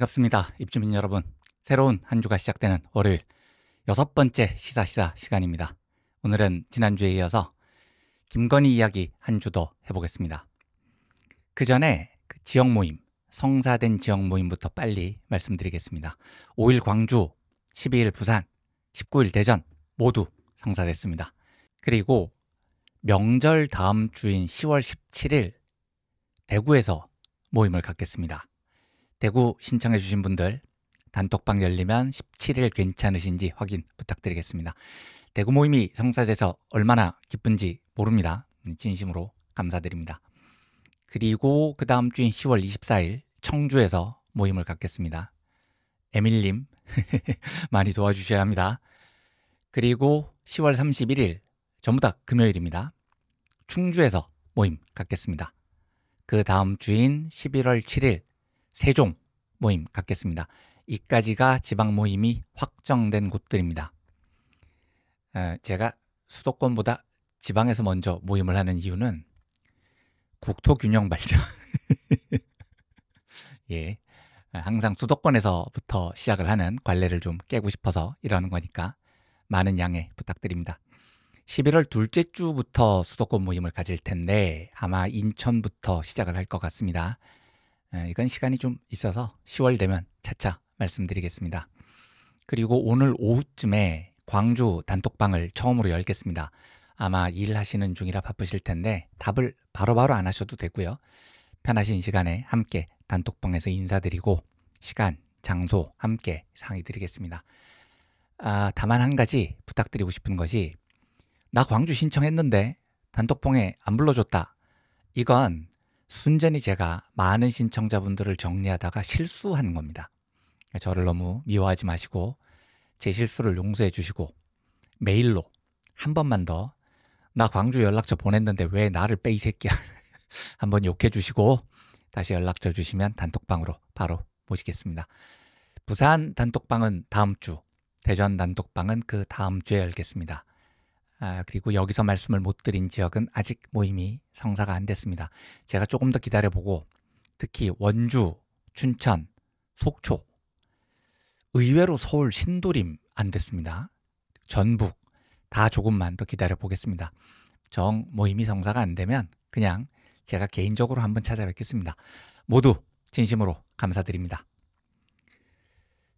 반갑습니다. 입주민 여러분. 새로운 한 주가 시작되는 월요일 6번째 시사 시간입니다. 오늘은 지난주에 이어서 김건희 이야기 한 주 더 해보겠습니다. 그 전에 지역 모임, 성사된 지역 모임부터 빨리 말씀드리겠습니다. 5일 광주, 12일 부산, 19일 대전 모두 성사됐습니다. 그리고 명절 다음 주인 10월 17일 대구에서 모임을 갖겠습니다. 대구 신청해 주신 분들 단톡방 열리면 17일 괜찮으신지 확인 부탁드리겠습니다. 대구 모임이 성사돼서 얼마나 기쁜지 모릅니다. 진심으로 감사드립니다. 그리고 그 다음 주인 10월 24일 청주에서 모임을 갖겠습니다. 에밀님 많이 도와주셔야 합니다. 그리고 10월 31일 전부 다 금요일입니다. 충주에서 모임 갖겠습니다. 그 다음 주인 11월 7일 세종 모임 갖겠습니다. 이까지가 지방 모임이 확정된 곳들입니다. 제가 수도권보다 지방에서 먼저 모임을 하는 이유는 국토균형 발전. 예, 항상 수도권에서부터 시작을 하는 관례를 좀 깨고 싶어서 이러는 거니까 많은 양해 부탁드립니다. 11월 둘째 주부터 수도권 모임을 가질 텐데 아마 인천부터 시작을 할 것 같습니다. 이건 시간이 좀 있어서 10월 되면 차차 말씀드리겠습니다. 그리고 오늘 오후쯤에 광주 단톡방을 처음으로 열겠습니다. 아마 일하시는 중이라 바쁘실 텐데 답을 바로바로 안 하셔도 되고요. 편하신 시간에 함께 단톡방에서 인사드리고 시간, 장소 함께 상의드리겠습니다. 다만 한 가지 부탁드리고 싶은 것이 나 광주 신청했는데 단톡방에 안 불러줬다. 이건 순전히 제가 많은 신청자분들을 정리하다가 실수한 겁니다. 저를 너무 미워하지 마시고 제 실수를 용서해 주시고 메일로 한 번만 더 나 광주 연락처 보냈는데 왜 나를 빼 이 새끼야 한번 욕해 주시고 다시 연락처 주시면 단톡방으로 바로 모시겠습니다. 부산 단톡방은 다음 주, 대전 단톡방은 그 다음 주에 열겠습니다. 그리고 여기서 말씀을 못 드린 지역은 아직 모임이 성사가 안 됐습니다. 제가 조금 더 기다려보고 특히 원주, 춘천, 속초, 의외로 서울 신도림 안 됐습니다. 전북 다 조금만 더 기다려보겠습니다. 정 모임이 성사가 안 되면 그냥 제가 개인적으로 한번 찾아뵙겠습니다. 모두 진심으로 감사드립니다.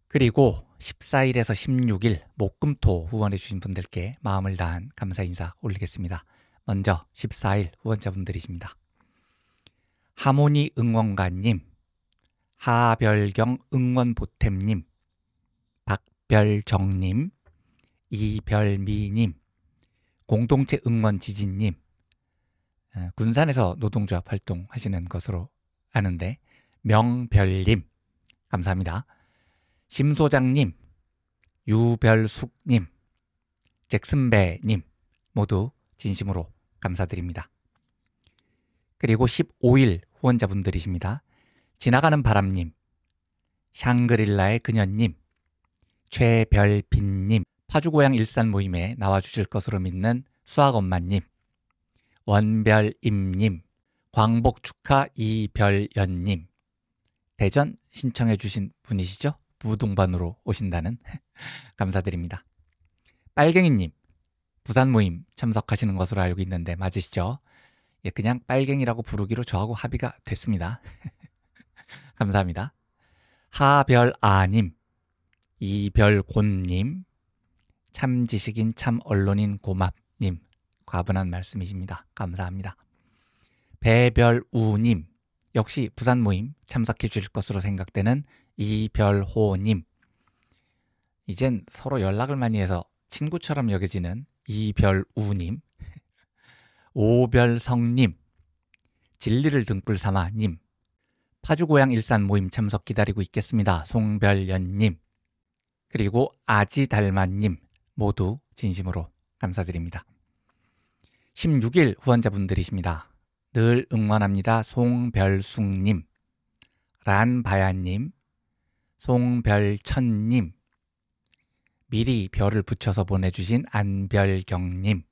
그리고 14일에서 16일 목금토 후원해 주신 분들께 마음을 다한 감사 인사 올리겠습니다. 먼저 14일 후원자분들이십니다. 하모니 응원가님, 하별경 응원보탬님, 박별정님, 이별미님, 공동체 응원지진님, 군산에서 노동조합 활동하시는 것으로 아는데 명별님 감사합니다. 심소장님, 유별숙님, 잭슨배님 모두 진심으로 감사드립니다. 그리고 15일 후원자분들이십니다. 지나가는 바람님, 샹그릴라의 그녀님, 최별빈님, 파주고향 일산 모임에 나와주실 것으로 믿는 수학엄마님, 원별임님, 광복축하 이별연님, 대전 신청해 주신 분이시죠? 부동반으로 오신다는 감사드립니다. 빨갱이님, 부산 모임 참석하시는 것으로 알고 있는데 맞으시죠? 예, 그냥 빨갱이라고 부르기로 저하고 합의가 됐습니다. 감사합니다. 하별아님, 이별곤님, 참지식인 참언론인 고맙님, 과분한 말씀이십니다. 감사합니다. 배별우님, 역시 부산 모임 참석해 주실 것으로 생각되는 이별호님, 이젠 서로 연락을 많이 해서 친구처럼 여겨지는 이별우님, 오별성님, 진리를 등불 삼아님, 파주고향 일산 모임 참석 기다리고 있겠습니다. 송별연님, 그리고 아지달마님 모두 진심으로 감사드립니다. 16일 후원자분들이십니다. 늘 응원합니다. 송별숙님, 란바야님, 송별천님, 미리 별을 붙여서 보내주신 안별경님,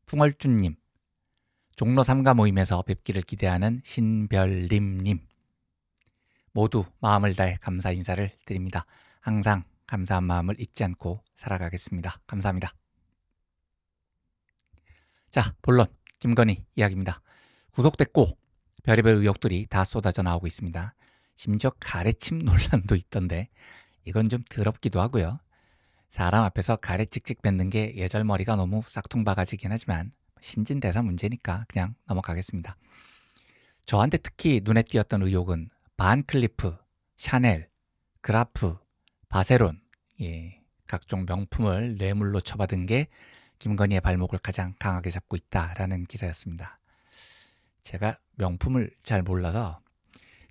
풍월준님, 종로 3가 모임에서 뵙기를 기대하는 신별림님, 모두 마음을 다해 감사 인사를 드립니다. 항상 감사한 마음을 잊지 않고 살아가겠습니다. 감사합니다. 자, 본론 김건희 이야기입니다. 구속됐고 별의별 의혹들이 다 쏟아져 나오고 있습니다. 심지어 가래침 논란도 있던데 이건 좀 더럽기도 하고요. 사람 앞에서 가래 찍찍 뱉는 게 예절머리가 너무 싹퉁바가지긴 하지만 신진대사 문제니까 그냥 넘어가겠습니다. 저한테 특히 눈에 띄었던 의혹은 반클리프, 샤넬, 그라프, 바세론, 각종 명품을 뇌물로 쳐받은 게 김건희의 발목을 가장 강하게 잡고 있다라는 기사였습니다. 제가 명품을 잘 몰라서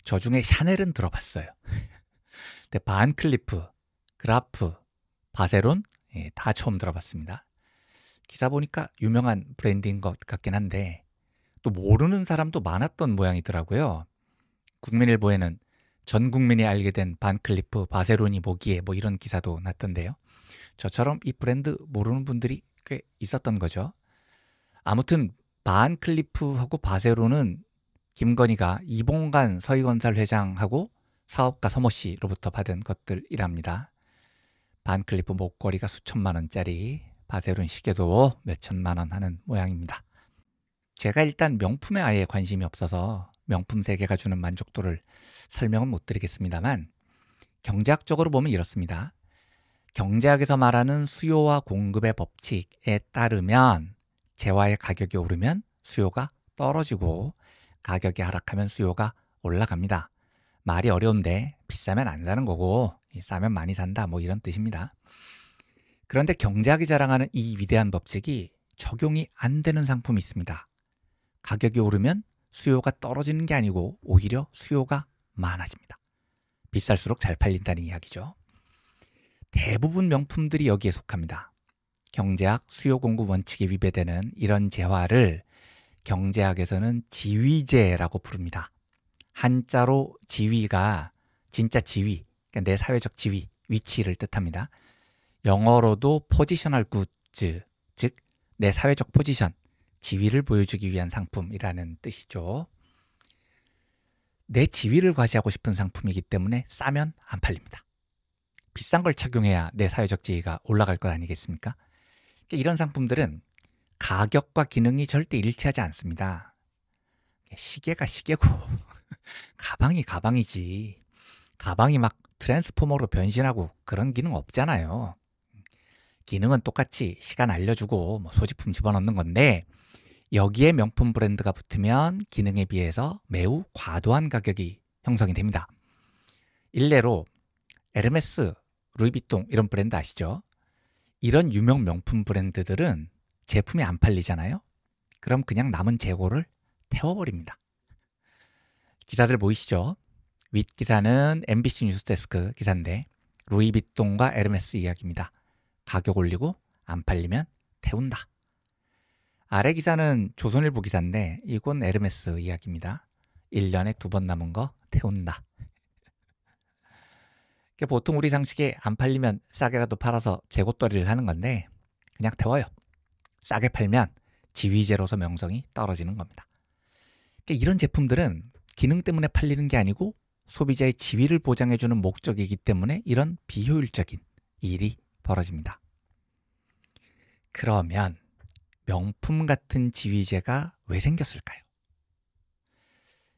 저 중에 샤넬은 들어봤어요. 근데 반클리프, 그라프, 바세론 다 처음 들어봤습니다. 기사 보니까 유명한 브랜드인 것 같긴 한데 또 모르는 사람도 많았던 모양이더라고요. 국민일보에는 전 국민이 알게 된 반클리프, 바세론이 뭐기에 뭐 이런 기사도 났던데요. 저처럼 이 브랜드 모르는 분들이 꽤 있었던 거죠. 아무튼 반클리프하고 바세론은 김건희가 이봉관 서희건설 회장하고 사업가 서모 씨로부터 받은 것들이랍니다. 반클리프 목걸이가 수천만 원짜리, 바세론 시계도 몇천만 원 하는 모양입니다. 제가 일단 명품에 아예 관심이 없어서 명품 세계가 주는 만족도를 설명은 못 드리겠습니다만 경제학적으로 보면 이렇습니다. 경제학에서 말하는 수요와 공급의 법칙에 따르면 재화의 가격이 오르면 수요가 떨어지고 가격이 하락하면 수요가 올라갑니다. 말이 어려운데 비싸면 안 사는 거고 싸면 많이 산다 뭐 이런 뜻입니다. 그런데 경제학이 자랑하는 이 위대한 법칙이 적용이 안 되는 상품이 있습니다. 가격이 오르면 수요가 떨어지는 게 아니고 오히려 수요가 많아집니다. 비쌀수록 잘 팔린다는 이야기죠. 대부분 명품들이 여기에 속합니다. 경제학 수요 공급 원칙에 위배되는 이런 재화를 경제학에서는 지위재라고 부릅니다. 한자로 지위가 진짜 지위, 그러니까 내 사회적 지위, 위치를 뜻합니다. 영어로도 포지셔널 굿즈, 즉 내 사회적 포지션, 지위를 보여주기 위한 상품이라는 뜻이죠. 내 지위를 과시하고 싶은 상품이기 때문에 싸면 안 팔립니다. 비싼 걸 착용해야 내 사회적 지위가 올라갈 것 아니겠습니까? 이런 상품들은 가격과 기능이 절대 일치하지 않습니다. 시계가 시계고 가방이 가방이지 가방이 막 트랜스포머로 변신하고 그런 기능 없잖아요. 기능은 똑같이 시간 알려주고 뭐 소지품 집어넣는 건데 여기에 명품 브랜드가 붙으면 기능에 비해서 매우 과도한 가격이 형성이 됩니다. 일례로 에르메스, 루이비통 이런 브랜드 아시죠? 이런 유명 명품 브랜드들은 제품이 안 팔리잖아요. 그럼 그냥 남은 재고를 태워버립니다. 기사들 보이시죠? 윗기사는 MBC 뉴스데스크 기사인데 루이비통과 에르메스 이야기입니다. 가격 올리고 안 팔리면 태운다. 아래 기사는 조선일보 기사인데 이건 에르메스 이야기입니다. 1년에 2번 남은 거 태운다. 보통 우리 상식에 안 팔리면 싸게라도 팔아서 재고떨이를 하는 건데 그냥 태워요. 싸게 팔면 지위제로서 명성이 떨어지는 겁니다. 이런 제품들은 기능 때문에 팔리는 게 아니고 소비자의 지위를 보장해주는 목적이기 때문에 이런 비효율적인 일이 벌어집니다. 그러면 명품 같은 지위제가 왜 생겼을까요?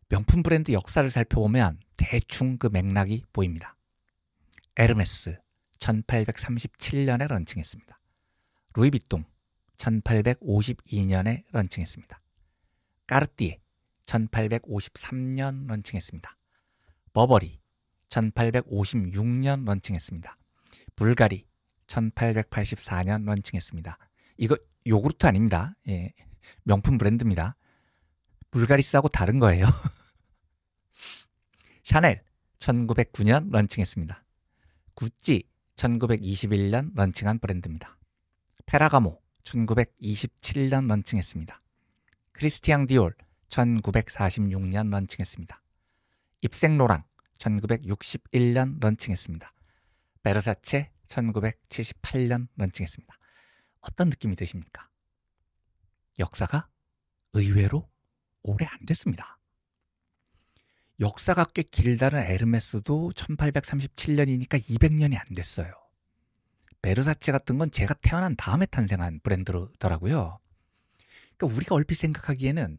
명품 브랜드 역사를 살펴보면 대충 그 맥락이 보입니다. 에르메스 1837년에 런칭했습니다. 루이비통 1852년에 런칭했습니다. 까르띠에 1853년 런칭했습니다. 버버리 1856년 런칭했습니다. 불가리 1884년 런칭했습니다. 이거 요구르트 아닙니다. 명품 브랜드입니다. 불가리스하고 다른 거예요. 샤넬 1909년 런칭했습니다. 구찌 1921년 런칭한 브랜드입니다. 페라가모 1927년 런칭했습니다. 크리스티앙 디올 1946년 런칭했습니다. 입생로랑 1961년 런칭했습니다. 베르사체 1978년 런칭했습니다. 어떤 느낌이 드십니까? 역사가 의외로 오래 안 됐습니다. 역사가 꽤 길다는 에르메스도 1837년이니까 200년이 안 됐어요. 베르사체 같은 건 제가 태어난 다음에 탄생한 브랜드더라고요. 그러니까 우리가 얼핏 생각하기에는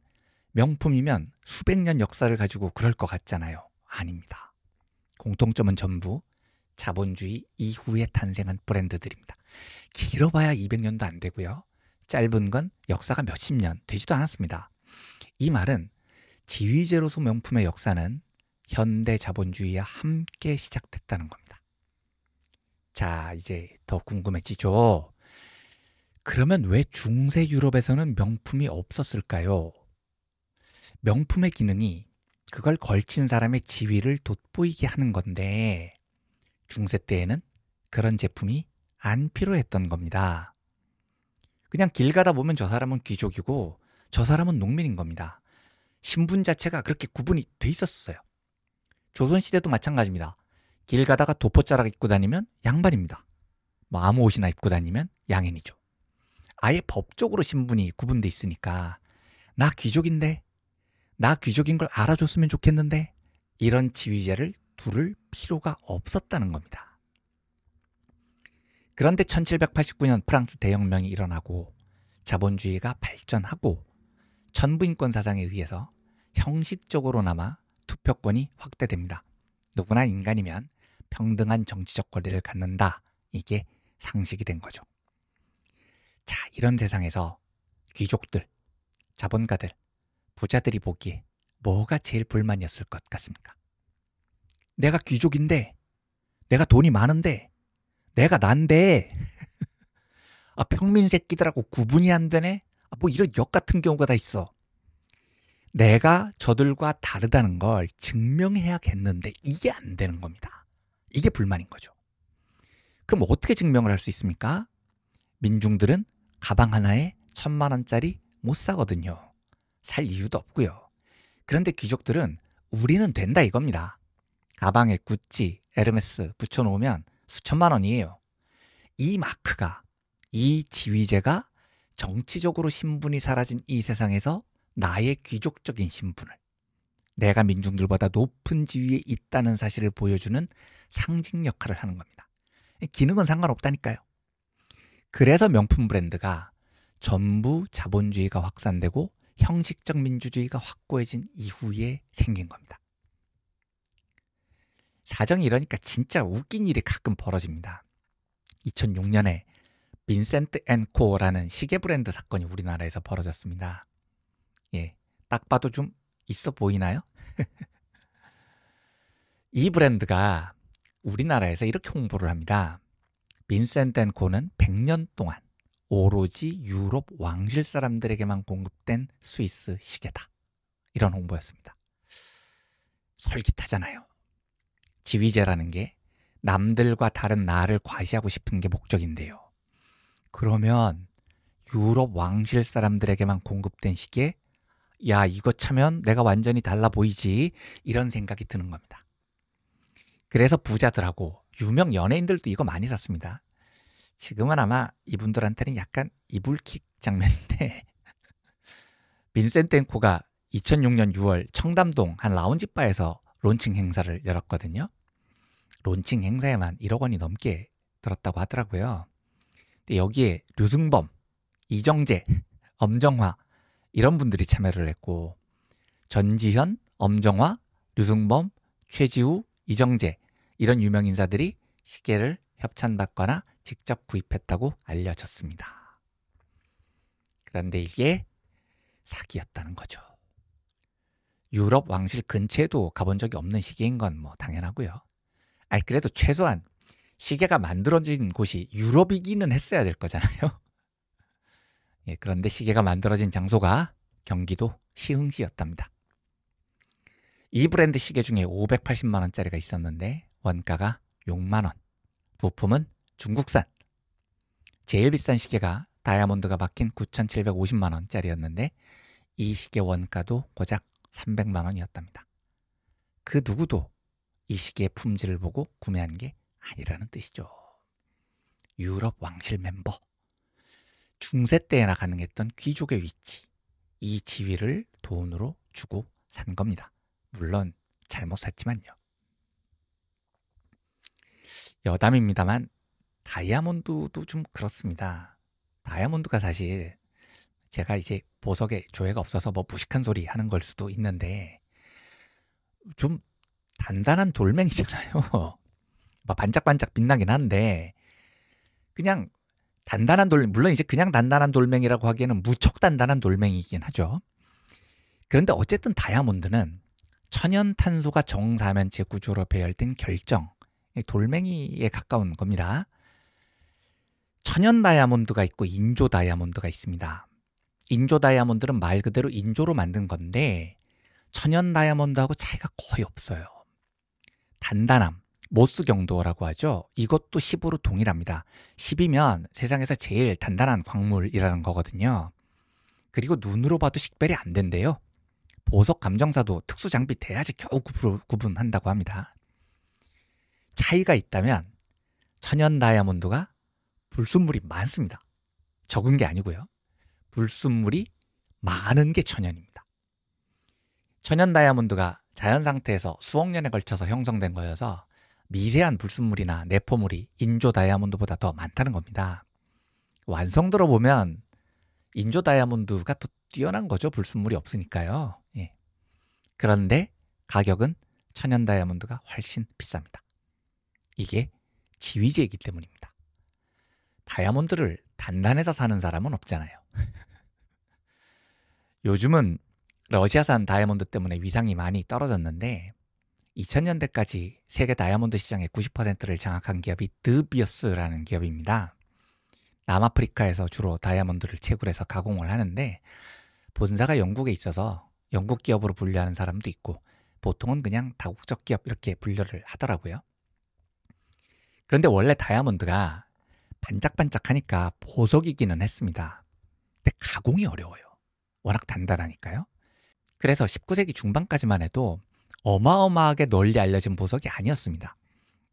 명품이면 수백 년 역사를 가지고 그럴 것 같잖아요. 아닙니다. 공통점은 전부 자본주의 이후에 탄생한 브랜드들입니다. 길어봐야 200년도 안 되고요. 짧은 건 역사가 몇십 년 되지도 않았습니다. 이 말은 지위제로서 명품의 역사는 현대 자본주의와 함께 시작됐다는 겁니다. 자, 이제 더 궁금해지죠? 그러면 왜 중세 유럽에서는 명품이 없었을까요? 명품의 기능이 그걸 걸친 사람의 지위를 돋보이게 하는 건데 중세 때에는 그런 제품이 안 필요했던 겁니다. 그냥 길 가다 보면 저 사람은 귀족이고 저 사람은 농민인 겁니다. 신분 자체가 그렇게 구분이 돼 있었어요. 조선시대도 마찬가지입니다. 길 가다가 도포자락 입고 다니면 양반입니다. 뭐 아무 옷이나 입고 다니면 양인이죠. 아예 법적으로 신분이 구분돼 있으니까 나 귀족인데, 나 귀족인 걸 알아줬으면 좋겠는데 이런 지위제를 두를 필요가 없었다는 겁니다. 그런데 1789년 프랑스 대혁명이 일어나고 자본주의가 발전하고 천부인권 사상에 의해서 형식적으로나마 투표권이 확대됩니다. 누구나 인간이면 평등한 정치적 권리를 갖는다. 이게 상식이 된 거죠. 자, 이런 세상에서 귀족들, 자본가들, 부자들이 보기에 뭐가 제일 불만이었을 것 같습니까? 내가 귀족인데, 내가 돈이 많은데, 내가 난데 평민 새끼들하고 구분이 안 되네? 뭐 이런 역 같은 경우가 다 있어. 내가 저들과 다르다는 걸 증명해야겠는데 이게 안 되는 겁니다. 이게 불만인 거죠. 그럼 어떻게 증명을 할 수 있습니까? 민중들은 가방 하나에 1,000만 원짜리 못 사거든요. 살 이유도 없고요. 그런데 귀족들은 우리는 된다 이겁니다. 가방에 구찌, 에르메스 붙여놓으면 수천만 원이에요. 이 마크가, 이 지위제가 정치적으로 신분이 사라진 이 세상에서 나의 귀족적인 신분을, 내가 민중들보다 높은 지위에 있다는 사실을 보여주는 상징 역할을 하는 겁니다. 기능은 상관없다니까요. 그래서 명품 브랜드가 전부 자본주의가 확산되고 형식적 민주주의가 확고해진 이후에 생긴 겁니다. 사정이 이러니까 진짜 웃긴 일이 가끔 벌어집니다. 2006년에 빈센트 앤 코라는 시계 브랜드 사건이 우리나라에서 벌어졌습니다. 예, 딱 봐도 좀 있어 보이나요? 이 브랜드가 우리나라에서 이렇게 홍보를 합니다. 빈센트 앤 코는 100년 동안 오로지 유럽 왕실 사람들에게만 공급된 스위스 시계다. 이런 홍보였습니다. 솔깃하잖아요. 지위제라는 게 남들과 다른 나를 과시하고 싶은 게 목적인데요. 그러면 유럽 왕실 사람들에게만 공급된 시계, 야, 이거 차면 내가 완전히 달라 보이지, 이런 생각이 드는 겁니다. 그래서 부자들하고 유명 연예인들도 이거 많이 샀습니다. 지금은 아마 이분들한테는 약간 이불킥 장면인데 빈센트 앤 코가 2006년 6월 청담동 한 라운지바에서 론칭 행사를 열었거든요. 론칭 행사에만 1억 원이 넘게 들었다고 하더라고요. 근데 여기에 류승범, 이정재, 엄정화 이런 분들이 참여를 했고 전지현, 엄정화, 류승범, 최지우, 이정재 이런 유명 인사들이 시계를 협찬받거나 직접 구입했다고 알려졌습니다. 그런데 이게 사기였다는 거죠. 유럽 왕실 근처에도 가본 적이 없는 시계인 건 뭐 당연하고요. 그래도 최소한 시계가 만들어진 곳이 유럽이기는 했어야 될 거잖아요. 예, 그런데 시계가 만들어진 장소가 경기도 시흥시였답니다. 이 브랜드 시계 중에 580만 원짜리가 있었는데 원가가 6만 원, 부품은 중국산. 제일 비싼 시계가 다이아몬드가 박힌 9,750만 원짜리였는데 이 시계 원가도 고작 300만 원이었답니다. 그 누구도 이 시계의 품질을 보고 구매한 게 아니라는 뜻이죠. 유럽 왕실 멤버, 중세 때에나 가능했던 귀족의 위치, 이 지위를 돈으로 주고 산 겁니다. 물론 잘못 샀지만요. 여담입니다만 다이아몬드도 좀 그렇습니다. 다이아몬드가 사실 제가 이제 보석에 조예가 없어서 뭐 무식한 소리 하는 걸 수도 있는데 좀 단단한 돌멩이잖아요. 막 반짝반짝 빛나긴 한데 그냥 단단한 물론 이제 그냥 단단한 돌멩이라고 하기에는 무척 단단한 돌멩이긴 하죠. 그런데 어쨌든 다이아몬드는 천연탄소가 정사면체 구조로 배열된 결정, 돌멩이에 가까운 겁니다. 천연 다이아몬드가 있고 인조 다이아몬드가 있습니다. 인조 다이아몬드는 말 그대로 인조로 만든 건데 천연 다이아몬드하고 차이가 거의 없어요. 단단함, 모스 경도라고 하죠. 이것도 10으로 동일합니다. 10이면 세상에서 제일 단단한 광물이라는 거거든요. 그리고 눈으로 봐도 식별이 안 된대요. 보석 감정사도 특수 장비 돼야지 겨우 구분한다고 합니다. 차이가 있다면 천연 다이아몬드가 불순물이 많습니다. 적은 게 아니고요. 불순물이 많은 게 천연입니다. 천연 다이아몬드가 자연 상태에서 수억 년에 걸쳐서 형성된 거여서 미세한 불순물이나 내포물이 인조 다이아몬드보다 더 많다는 겁니다. 완성도로 보면 인조 다이아몬드가 더 뛰어난 거죠. 불순물이 없으니까요. 예. 그런데 가격은 천연 다이아몬드가 훨씬 비쌉니다. 이게 지위제이기 때문입니다. 다이아몬드를 단단해서 사는 사람은 없잖아요. 요즘은 러시아산 다이아몬드 때문에 위상이 많이 떨어졌는데 2000년대까지 세계 다이아몬드 시장의 90%를 장악한 기업이 드비어스라는 기업입니다. 남아프리카에서 주로 다이아몬드를 채굴해서 가공을 하는데 본사가 영국에 있어서 영국 기업으로 분류하는 사람도 있고 보통은 그냥 다국적 기업 이렇게 분류를 하더라고요. 그런데 원래 다이아몬드가 반짝반짝하니까 보석이기는 했습니다. 근데 가공이 어려워요. 워낙 단단하니까요. 그래서 19세기 중반까지만 해도 어마어마하게 널리 알려진 보석이 아니었습니다.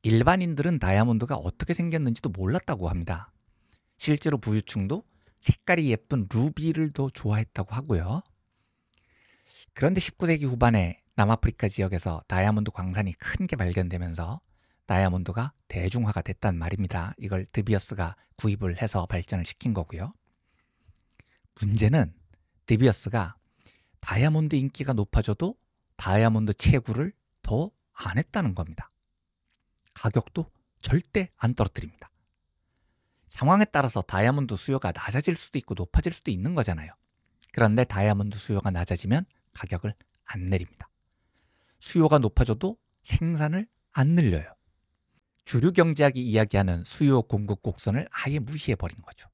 일반인들은 다이아몬드가 어떻게 생겼는지도 몰랐다고 합니다. 실제로 부유층도 색깔이 예쁜 루비를 더 좋아했다고 하고요. 그런데 19세기 후반에 남아프리카 지역에서 다이아몬드 광산이 큰 게 발견되면서 다이아몬드가 대중화가 됐단 말입니다. 이걸 드비어스가 구입을 해서 발전을 시킨 거고요. 문제는 드비어스가 다이아몬드 인기가 높아져도 다이아몬드 채굴을 더 안 했다는 겁니다. 가격도 절대 안 떨어뜨립니다. 상황에 따라서 다이아몬드 수요가 낮아질 수도 있고 높아질 수도 있는 거잖아요. 그런데 다이아몬드 수요가 낮아지면 가격을 안 내립니다. 수요가 높아져도 생산을 안 늘려요. 주류 경제학이 이야기하는 수요 공급 곡선을 아예 무시해버린 거죠.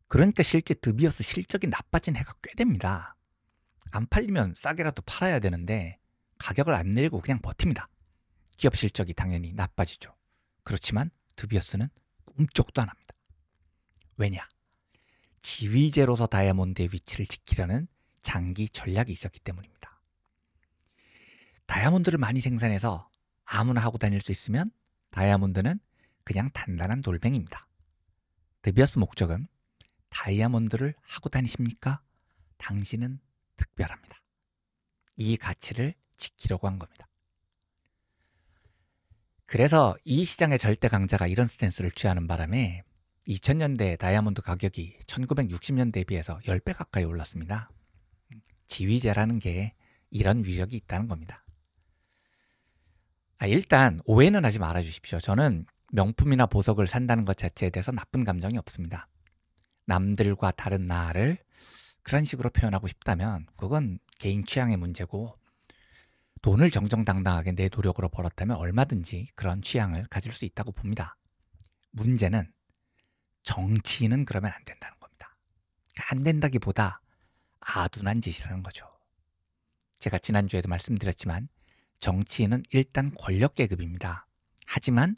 그러니까 실제 드비어스 실적이 나빠진 해가 꽤 됩니다. 안 팔리면 싸게라도 팔아야 되는데 가격을 안 내리고 그냥 버팁니다. 기업 실적이 당연히 나빠지죠. 그렇지만 드비어스는 꿈쩍도 안 합니다. 왜냐? 지위제로서 다이아몬드의 위치를 지키려는 장기 전략이 있었기 때문입니다. 다이아몬드를 많이 생산해서 아무나 하고 다닐 수 있으면 다이아몬드는 그냥 단단한 돌멩이입니다. 드비어스 목적은 다이아몬드를 하고 다니십니까? 당신은 특별합니다. 이 가치를 지키려고 한 겁니다. 그래서 이 시장의 절대 강자가 이런 스탠스를 취하는 바람에 2000년대 다이아몬드 가격이 1960년대에 비해서 10배 가까이 올랐습니다. 지위제라는 게 이런 위력이 있다는 겁니다. 일단 오해는 하지 말아 주십시오. 저는 명품이나 보석을 산다는 것 자체에 대해서 나쁜 감정이 없습니다. 남들과 다른 나를 그런 식으로 표현하고 싶다면 그건 개인 취향의 문제고 돈을 정정당당하게 내 노력으로 벌었다면 얼마든지 그런 취향을 가질 수 있다고 봅니다. 문제는 정치인은 그러면 안 된다는 겁니다. 안 된다기보다 아둔한 짓이라는 거죠. 제가 지난주에도 말씀드렸지만 정치인은 일단 권력 계급입니다. 하지만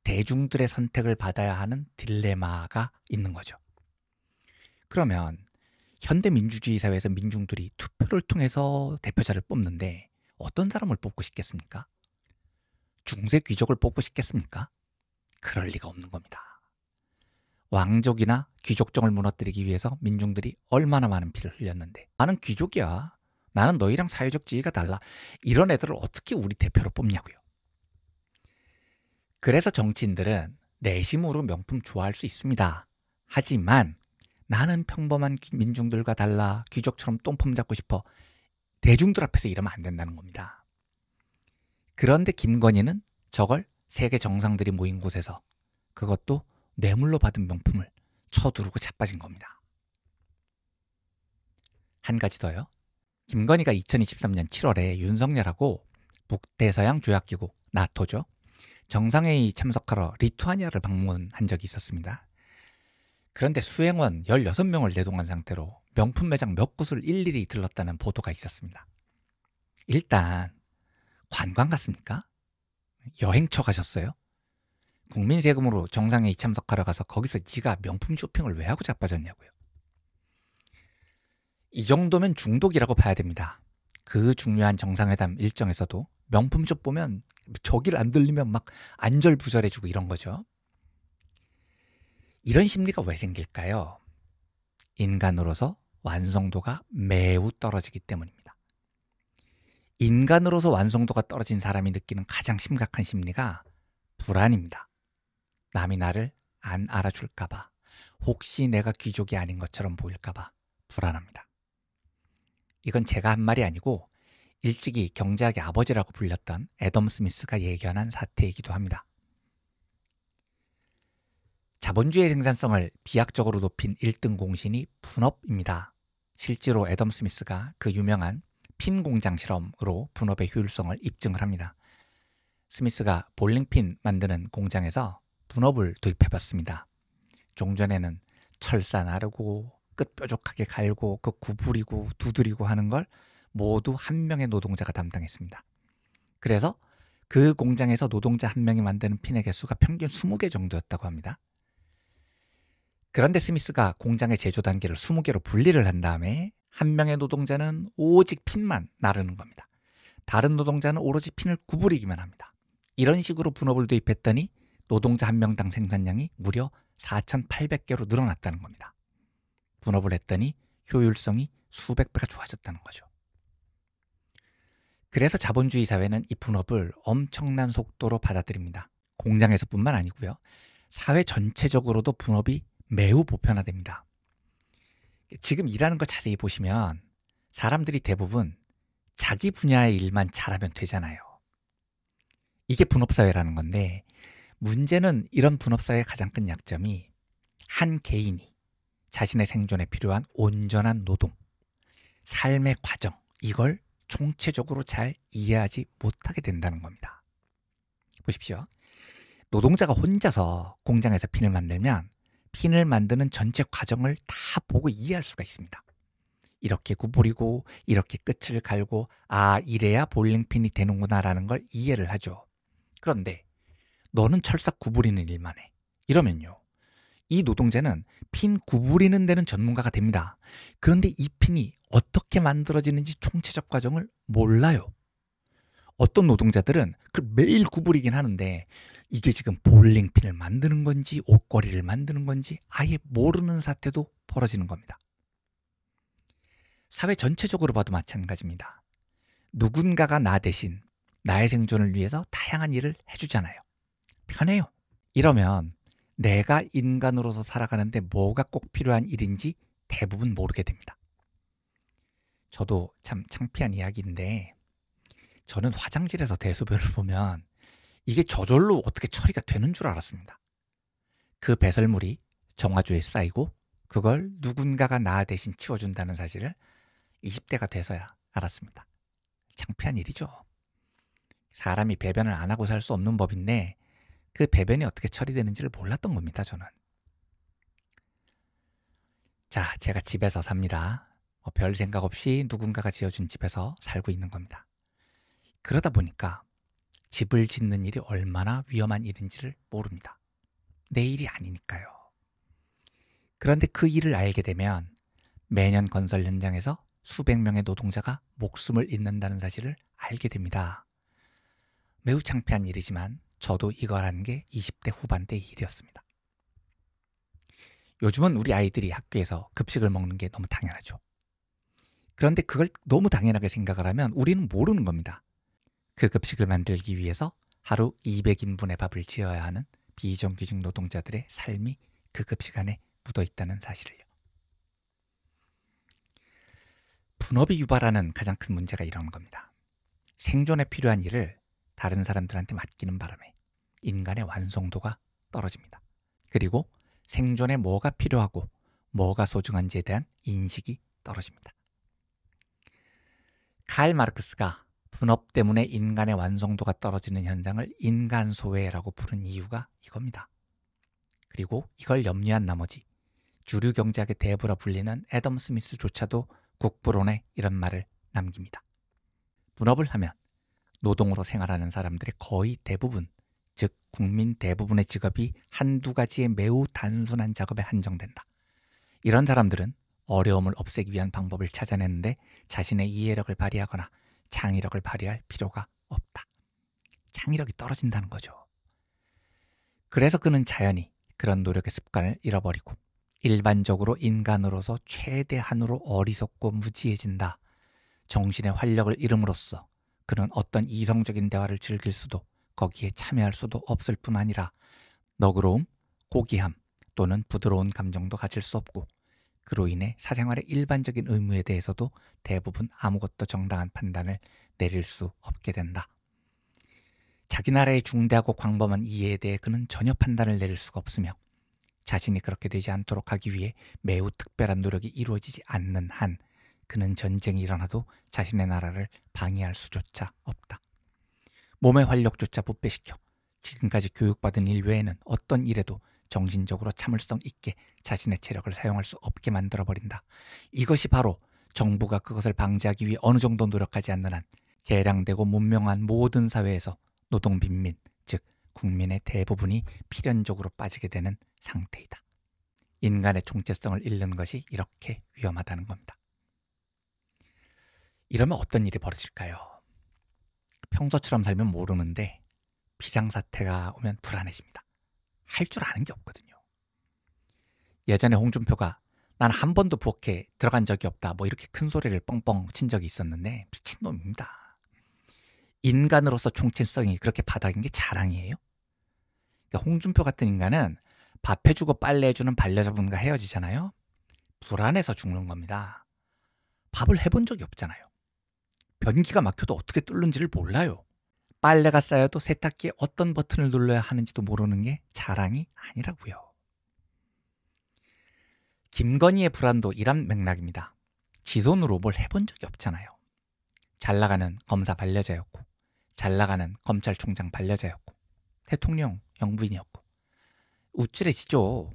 대중들의 선택을 받아야 하는 딜레마가 있는 거죠. 그러면 현대 민주주의 사회에서 민중들이 투표를 통해서 대표자를 뽑는데 어떤 사람을 뽑고 싶겠습니까? 중세 귀족을 뽑고 싶겠습니까? 그럴 리가 없는 겁니다. 왕족이나 귀족정을 무너뜨리기 위해서 민중들이 얼마나 많은 피를 흘렸는데 나는 귀족이야. 나는 너희랑 사회적 지위가 달라. 이런 애들을 어떻게 우리 대표로 뽑냐고요. 그래서 정치인들은 내심으로 명품 좋아할 수 있습니다. 하지만 나는 평범한 민중들과 달라 귀족처럼 똥폼 잡고 싶어. 대중들 앞에서 이러면 안 된다는 겁니다. 그런데 김건희는 저걸 세계 정상들이 모인 곳에서, 그것도 뇌물로 받은 명품을 쳐두르고 자빠진 겁니다. 한 가지 더요. 김건희가 2023년 7월에 윤석열하고 북대서양 조약기구 나토죠. 정상회의 참석하러 리투아니아를 방문한 적이 있었습니다. 그런데 수행원 16명을 내동한 상태로 명품 매장 몇 곳을 일일이 들렀다는 보도가 있었습니다. 일단 관광 갔습니까? 여행처 가셨어요? 국민 세금으로 정상회의 참석하러 가서 거기서 네가 명품 쇼핑을 왜 하고 자빠졌냐고요. 이 정도면 중독이라고 봐야 됩니다. 그 중요한 정상회담 일정에서도 명품숍 보면 저길 안 들리면 막 안절부절해지고 이런 거죠. 이런 심리가 왜 생길까요? 인간으로서 완성도가 매우 떨어지기 때문입니다. 인간으로서 완성도가 떨어진 사람이 느끼는 가장 심각한 심리가 불안입니다. 남이 나를 안 알아줄까봐, 혹시 내가 귀족이 아닌 것처럼 보일까봐 불안합니다. 이건 제가 한 말이 아니고 일찍이 경제학의 아버지라고 불렸던 애덤 스미스가 예견한 사태이기도 합니다. 자본주의의 생산성을 비약적으로 높인 1등 공신이 분업입니다. 실제로 애덤 스미스가 그 유명한 핀 공장 실험으로 분업의 효율성을 입증을 합니다. 스미스가 볼링핀 만드는 공장에서 분업을 도입해봤습니다. 종전에는 철사 나르고 끝 뾰족하게 갈고 그 구부리고 두드리고 하는 걸 모두 한 명의 노동자가 담당했습니다. 그래서 그 공장에서 노동자 한 명이 만드는 핀의 개수가 평균 20개 정도였다고 합니다. 그런데 스미스가 공장의 제조 단계를 20개로 분리를 한 다음에 한 명의 노동자는 오직 핀만 나르는 겁니다. 다른 노동자는 오로지 핀을 구부리기만 합니다. 이런 식으로 분업을 도입했더니 노동자 한 명당 생산량이 무려 4,800개로 늘어났다는 겁니다. 분업을 했더니 효율성이 수백 배가 좋아졌다는 거죠. 그래서 자본주의 사회는 이 분업을 엄청난 속도로 받아들입니다. 공장에서뿐만 아니고요. 사회 전체적으로도 분업이 매우 보편화됩니다. 지금 일하는 거 자세히 보시면 사람들이 대부분 자기 분야의 일만 잘하면 되잖아요. 이게 분업사회라는 건데, 문제는 이런 분업사회의 가장 큰 약점이 한 개인이 자신의 생존에 필요한 온전한 노동, 삶의 과정, 이걸 총체적으로 잘 이해하지 못하게 된다는 겁니다. 보십시오. 노동자가 혼자서 공장에서 핀을 만들면 핀을 만드는 전체 과정을 다 보고 이해할 수가 있습니다. 이렇게 구부리고 이렇게 끝을 갈고, 아, 이래야 볼링핀이 되는구나 라는 걸 이해를 하죠. 그런데 너는 철사 구부리는 일만 해. 이러면요, 이 노동자는 핀 구부리는 데는 전문가가 됩니다. 그런데 이 핀이 어떻게 만들어지는지 총체적 과정을 몰라요. 어떤 노동자들은 그걸 매일 구부리긴 하는데 이게 지금 볼링핀을 만드는 건지 옷걸이를 만드는 건지 아예 모르는 사태도 벌어지는 겁니다. 사회 전체적으로 봐도 마찬가지입니다. 누군가가 나 대신 나의 생존을 위해서 다양한 일을 해주잖아요. 편해요. 이러면 내가 인간으로서 살아가는데 뭐가 꼭 필요한 일인지 대부분 모르게 됩니다. 저도 참 창피한 이야기인데, 저는 화장실에서 대소변을 보면 이게 저절로 어떻게 처리가 되는 줄 알았습니다. 그 배설물이 정화조에 쌓이고 그걸 누군가가 나 대신 치워준다는 사실을 20대가 돼서야 알았습니다. 창피한 일이죠. 사람이 배변을 안 하고 살 수 없는 법인데 그 배변이 어떻게 처리되는지를 몰랐던 겁니다, 저는. 자, 제가 집에서 삽니다. 별 생각 없이 누군가가 지어준 집에서 살고 있는 겁니다. 그러다 보니까 집을 짓는 일이 얼마나 위험한 일인지를 모릅니다. 내 일이 아니니까요. 그런데 그 일을 알게 되면 매년 건설 현장에서 수백 명의 노동자가 목숨을 잃는다는 사실을 알게 됩니다. 매우 창피한 일이지만 저도 이걸 하는 게 20대 후반대의 일이었습니다. 요즘은 우리 아이들이 학교에서 급식을 먹는 게 너무 당연하죠. 그런데 그걸 너무 당연하게 생각을 하면 우리는 모르는 겁니다. 그 급식을 만들기 위해서 하루 200인분의 밥을 지어야 하는 비정규직 노동자들의 삶이 그 급식 안에 묻어 있다는 사실을요. 분업이 유발하는 가장 큰 문제가 이런 겁니다. 생존에 필요한 일을 다른 사람들한테 맡기는 바람에 인간의 완성도가 떨어집니다. 그리고 생존에 뭐가 필요하고 뭐가 소중한지에 대한 인식이 떨어집니다. 칼 마르크스가 분업 때문에 인간의 완성도가 떨어지는 현상을 인간소외라고 부른 이유가 이겁니다. 그리고 이걸 염려한 나머지 주류 경제학의 대부라 불리는 애덤 스미스조차도 국부론에 이런 말을 남깁니다. 분업을 하면 노동으로 생활하는 사람들의 거의 대부분, 즉 국민 대부분의 직업이 한두 가지의 매우 단순한 작업에 한정된다. 이런 사람들은 어려움을 없애기 위한 방법을 찾아내는데 자신의 이해력을 발휘하거나 창의력을 발휘할 필요가 없다. 창의력이 떨어진다는 거죠. 그래서 그는 자연히 그런 노력의 습관을 잃어버리고 일반적으로 인간으로서 최대한으로 어리석고 무지해진다. 정신의 활력을 잃음으로써 그는 어떤 이성적인 대화를 즐길 수도 거기에 참여할 수도 없을 뿐 아니라 너그러움, 고귀함 또는 부드러운 감정도 가질 수 없고 그로 인해 사생활의 일반적인 의무에 대해서도 대부분 아무것도 정당한 판단을 내릴 수 없게 된다. 자기 나라의 중대하고 광범한 이해에 대해 그는 전혀 판단을 내릴 수가 없으며 자신이 그렇게 되지 않도록 하기 위해 매우 특별한 노력이 이루어지지 않는 한 그는 전쟁이 일어나도 자신의 나라를 방해할 수조차 없다. 몸의 활력조차 부패시켜 지금까지 교육받은 일 외에는 어떤 일에도 정신적으로 참을성 있게 자신의 체력을 사용할 수 없게 만들어버린다. 이것이 바로 정부가 그것을 방지하기 위해 어느 정도 노력하지 않는 한 개량되고 문명한 모든 사회에서 노동 빈민, 즉 국민의 대부분이 필연적으로 빠지게 되는 상태이다. 인간의 총체성을 잃는 것이 이렇게 위험하다는 겁니다. 이러면 어떤 일이 벌어질까요? 평소처럼 살면 모르는데 비상사태가 오면 불안해집니다. 할 줄 아는 게 없거든요. 예전에 홍준표가 난 한 번도 부엌에 들어간 적이 없다 뭐 이렇게 큰 소리를 뻥뻥 친 적이 있었는데 미친놈입니다. 인간으로서 총체성이 그렇게 바닥인 게 자랑이에요? 그러니까 홍준표 같은 인간은 밥 해주고 빨래 해주는 반려자분과 헤어지잖아요. 불안해서 죽는 겁니다. 밥을 해본 적이 없잖아요. 변기가 막혀도 어떻게 뚫는지를 몰라요. 빨래가 쌓여도 세탁기에 어떤 버튼을 눌러야 하는지도 모르는 게 자랑이 아니라고요. 김건희의 불안도 이런 맥락입니다. 지 손으로 뭘 해본 적이 없잖아요. 잘 나가는 검사 반려자였고 잘 나가는 검찰총장 반려자였고 대통령 영부인이었고 우쭐해지죠.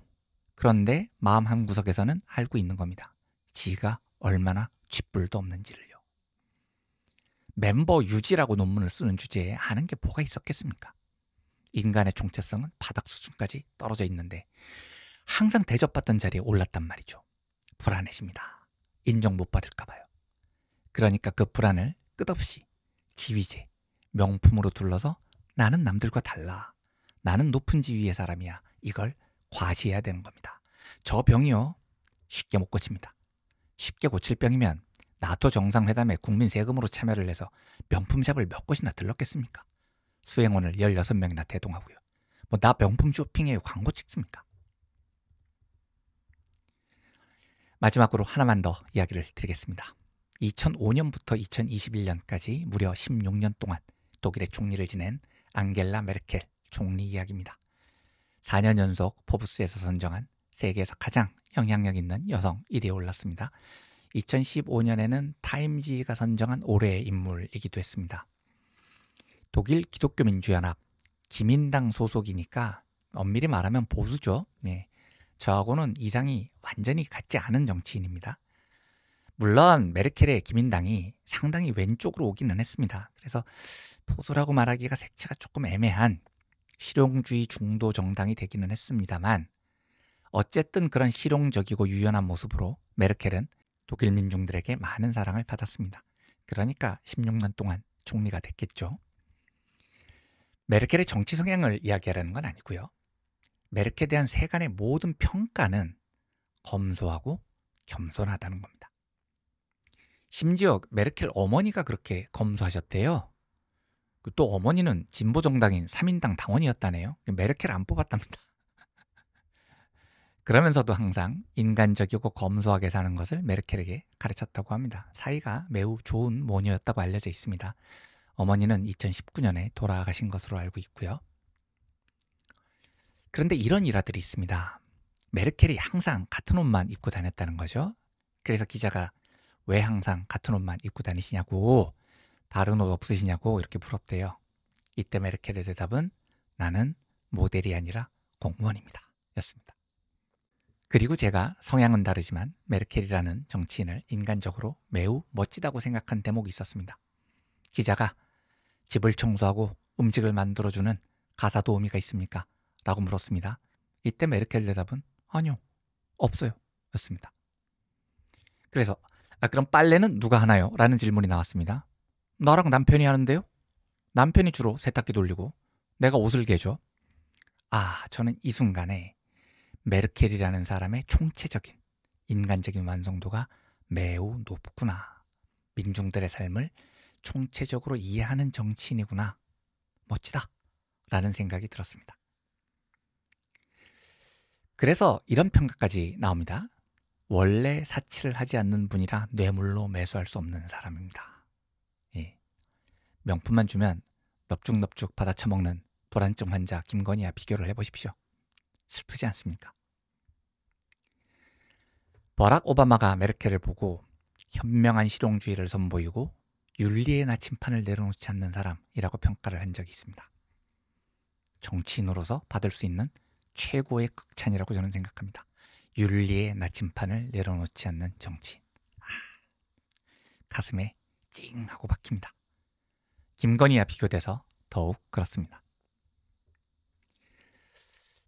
그런데 마음 한구석에서는 알고 있는 겁니다. 지가 얼마나 쥐뿔도 없는지를요. 멤버 유지라고 논문을 쓰는 주제에 아는 게 뭐가 있었겠습니까? 인간의 총체성은 바닥 수준까지 떨어져 있는데 항상 대접받던 자리에 올랐단 말이죠. 불안해집니다. 인정 못 받을까 봐요. 그러니까 그 불안을 끝없이 지위제, 명품으로 둘러서 나는 남들과 달라. 나는 높은 지위의 사람이야. 이걸 과시해야 되는 겁니다. 저 병이요. 쉽게 못 고칩니다. 쉽게 고칠 병이면 나토 정상회담에 국민 세금으로 참여를 해서 명품샵을 몇 곳이나 들렀겠습니까? 수행원을 16명이나 대동하고요. 뭐 나 명품 쇼핑에 광고 찍습니까? 마지막으로 하나만 더 이야기를 드리겠습니다. 2005년부터 2021년까지 무려 16년 동안 독일의 총리를 지낸 앙겔라 메르켈 총리 이야기입니다. 4년 연속 포브스에서 선정한 세계에서 가장 영향력 있는 여성 1위에 올랐습니다. 2015년에는 타임지가 선정한 올해의 인물이기도 했습니다. 독일 기독교민주연합 기민당 소속이니까 엄밀히 말하면 보수죠. 네. 저하고는 이상이 완전히 같지 않은 정치인입니다. 물론 메르켈의 기민당이 상당히 왼쪽으로 오기는 했습니다. 그래서 보수라고 말하기가 색채가 조금 애매한 실용주의 중도 정당이 되기는 했습니다만 어쨌든 그런 실용적이고 유연한 모습으로 메르켈은 독일 민중들에게 많은 사랑을 받았습니다. 그러니까 16년 동안 총리가 됐겠죠. 메르켈의 정치 성향을 이야기하려는 건 아니고요. 메르켈에 대한 세간의 모든 평가는 검소하고 겸손하다는 겁니다. 심지어 메르켈 어머니가 그렇게 검소하셨대요. 또 어머니는 진보정당인 3인당 당원이었다네요. 메르켈 안 뽑았답니다. 그러면서도 항상 인간적이고 검소하게 사는 것을 메르켈에게 가르쳤다고 합니다. 사이가 매우 좋은 모녀였다고 알려져 있습니다. 어머니는 2019년에 돌아가신 것으로 알고 있고요. 그런데 이런 일화들이 있습니다. 메르켈이 항상 같은 옷만 입고 다녔다는 거죠. 그래서 기자가 왜 항상 같은 옷만 입고 다니시냐고, 다른 옷 없으시냐고 이렇게 물었대요. 이때 메르켈의 대답은 나는 모델이 아니라 공무원입니다 였습니다. 그리고 제가 성향은 다르지만 메르켈이라는 정치인을 인간적으로 매우 멋지다고 생각한 대목이 있었습니다. 기자가 집을 청소하고 음식을 만들어주는 가사 도우미가 있습니까? 라고 물었습니다. 이때 메르켈 대답은 아니요, 없어요 였습니다. 그래서 그럼 빨래는 누가 하나요? 라는 질문이 나왔습니다. 나랑 남편이 하는데요? 남편이 주로 세탁기 돌리고 내가 옷을 개죠. 저는 이 순간에 메르켈이라는 사람의 총체적인 인간적인 완성도가 매우 높구나. 민중들의 삶을 총체적으로 이해하는 정치인이구나. 멋지다. 라는 생각이 들었습니다. 그래서 이런 평가까지 나옵니다. 원래 사치를 하지 않는 분이라 뇌물로 매수할 수 없는 사람입니다. 예. 명품만 주면 넙죽넙죽 받아 처먹는 도란증 환자 김건희와 비교를 해보십시오. 슬프지 않습니까? 버락 오바마가 메르켈을 보고 현명한 실용주의를 선보이고 윤리의 나침판을 내려놓지 않는 사람이라고 평가를 한 적이 있습니다. 정치인으로서 받을 수 있는 최고의 극찬이라고 저는 생각합니다. 윤리의 나침판을 내려놓지 않는 정치인. 가슴에 찡 하고 박힙니다. 김건희와 비교돼서 더욱 그렇습니다.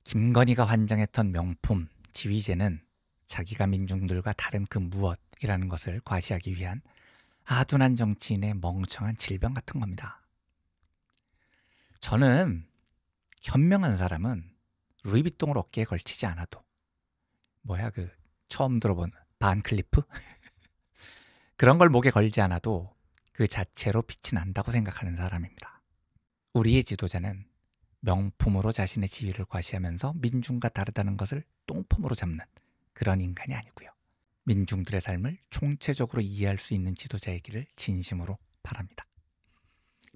김건희가 환장했던 명품, 지휘제는 자기가 민중들과 다른 그 무엇이라는 것을 과시하기 위한 아둔한 정치인의 멍청한 질병 같은 겁니다. 저는 현명한 사람은 루이비통을 어깨에 걸치지 않아도 처음 들어본 반클리프? 그런 걸 목에 걸지 않아도 그 자체로 빛이 난다고 생각하는 사람입니다. 우리의 지도자는 명품으로 자신의 지위를 과시하면서 민중과 다르다는 것을 똥폼으로 잡는 그런 인간이 아니고요. 민중들의 삶을 총체적으로 이해할 수 있는 지도자이기를 진심으로 바랍니다.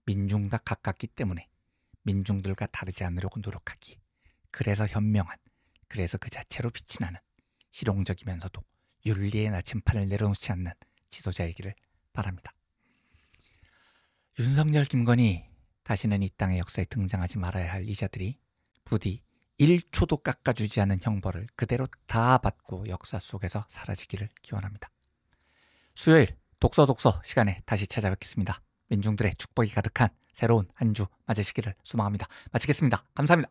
민중과 가깝기 때문에 민중들과 다르지 않으려고 노력하기, 그래서 현명한, 그래서 그 자체로 빛이 나는 실용적이면서도 윤리의 나침판을 내려놓지 않는 지도자이기를 바랍니다. 윤석열, 김건희, 다시는 이 땅의 역사에 등장하지 말아야 할 이자들이 부디 1초도 깎아주지 않은 형벌을 그대로 다 받고 역사 속에서 사라지기를 기원합니다. 수요일 독서 시간에 다시 찾아뵙겠습니다. 민중들의 축복이 가득한 새로운 한 주 맞으시기를 소망합니다. 마치겠습니다. 감사합니다.